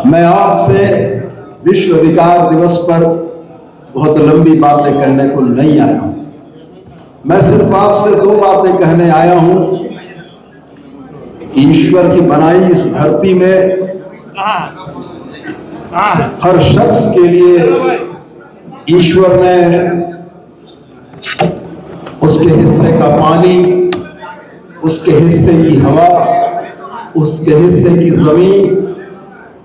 मैं आपसे विश्व अधिकार दिवस पर बहुत लंबी बातें कहने को नहीं आया हूं। मैं सिर्फ आपसे दो बातें कहने आया हूं। ईश्वर की बनाई इस धरती में हर शख्स के लिए ईश्वर ने उसके हिस्से का पानी, उसके हिस्से की हवा, उसके हिस्से की जमीन,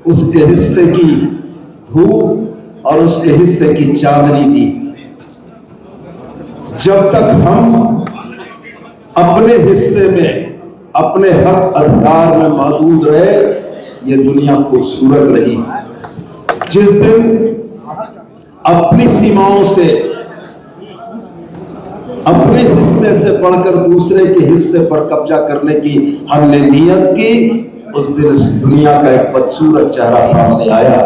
उसके हिस्से की धूप और उसके हिस्से की चांदनी दी। जब तक हम अपने हिस्से में, अपने हक अधिकार में महदूद रहे, ये दुनिया खूबसूरत रही। जिस दिन अपनी सीमाओं से, अपने हिस्से से बढ़कर दूसरे के हिस्से पर कब्जा करने की हमने नियत की, उस दिन इस दुनिया का एक बदसूरत चेहरा सामने आया।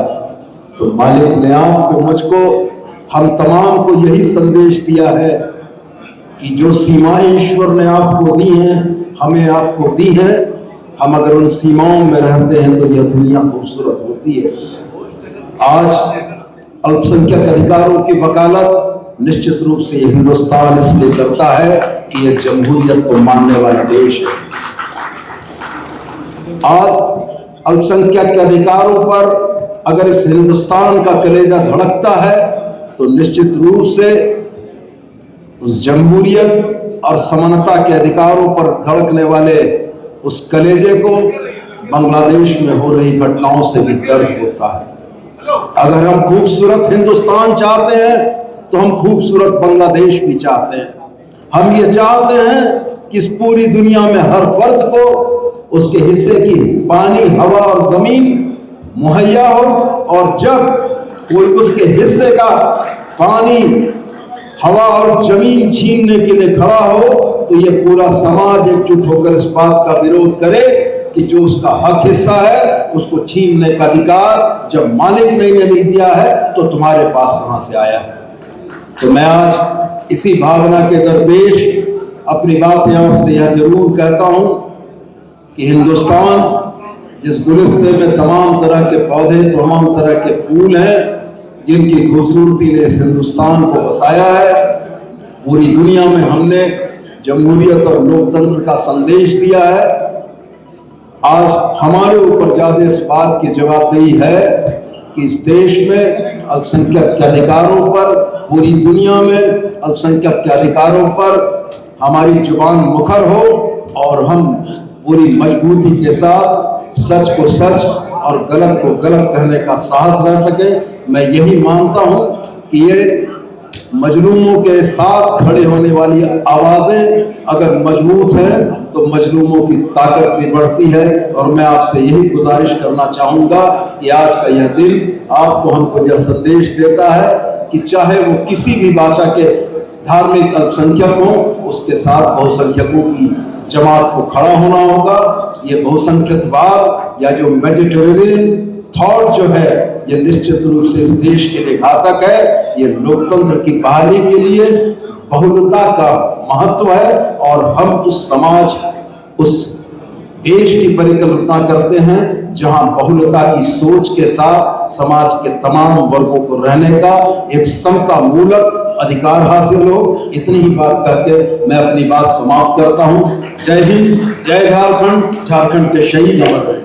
तो मालिक ने आपको, मुझको, हम तमाम को यही संदेश दिया है कि जो सीमाएं ईश्वर ने आपको दी हैं, हमें आपको दी है, हम अगर उन सीमाओं में रहते हैं तो यह दुनिया खूबसूरत होती है। आज अल्पसंख्यक अधिकारों की वकालत निश्चित रूप से हिंदुस्तान इसलिए करता है कि यह जमहूरियत को मानने वाला देश है। आज अल्पसंख्यक के अधिकारों पर अगर इस हिंदुस्तान का कलेजा धड़कता है तो निश्चित रूप से उस जमहूरियत और समानता के अधिकारों पर धड़कने वाले उस कलेजे को बांग्लादेश में हो रही घटनाओं से भी दर्द होता है। अगर हम खूबसूरत हिंदुस्तान चाहते हैं तो हम खूबसूरत बांग्लादेश भी चाहते हैं। हम ये चाहते हैं कि इस पूरी दुनिया में हर फर्द को उसके हिस्से की पानी, हवा और जमीन मुहैया हो, और जब कोई उसके हिस्से का पानी, हवा और जमीन छीनने के लिए खड़ा हो तो ये पूरा समाज एकजुट होकर इस बात का विरोध करे कि जो उसका हक हिस्सा है उसको छीनने का अधिकार जब मालिक ने नहीं दिया है तो तुम्हारे पास कहां से आया है। तो मैं आज इसी भावना के दरपेश अपनी बात आपसे यह जरूर कहता हूं कि हिंदुस्तान जिस गुलिस्ते में तमाम तरह के पौधे, तमाम तरह के फूल हैं, जिनकी खूबसूरती ने इस हिंदुस्तान को बसाया है, पूरी दुनिया में हमने जमहूरियत और लोकतंत्र का संदेश दिया है। आज हमारे ऊपर ज्यादा इस बात की जवाबदेही है कि इस देश में अल्पसंख्यक के अधिकारों पर, पूरी दुनिया में अल्पसंख्यक के अधिकारों पर हमारी जुबान मुखर हो और हम पूरी मजबूती के साथ सच को सच और गलत को गलत कहने का साहस रह सके। मैं यही मानता हूं कि ये मजलूमों के साथ खड़े होने वाली आवाजें अगर मजबूत हैं तो मजलूमों की ताकत भी बढ़ती है। और मैं आपसे यही गुजारिश करना चाहूँगा कि आज का यह दिन आपको, हमको यह संदेश देता है कि चाहे वो किसी भी भाषा के धार्मिक अल्पसंख्यक हो, उसके साथ बहुसंख्यकों की जमात को खड़ा होना होगा। ये बहुसंख्यकवाद या जो मेजोरिटेरियन थॉट जो है, ये निश्चित रूप से इस देश के लिए घातक है। ये लोकतंत्र की बहाली के लिए बहुलता का महत्व है और हम उस समाज, उस देश की परिकल्पना करते हैं जहां बहुलता की सोच के साथ समाज के तमाम वर्गों को रहने का एक समता मूलक अधिकार हासिल हो। इतनी ही बात करके मैं अपनी बात समाप्त करता हूं। जय हिंद, जय झारखंड, झारखंड के शहीद अमर रहे।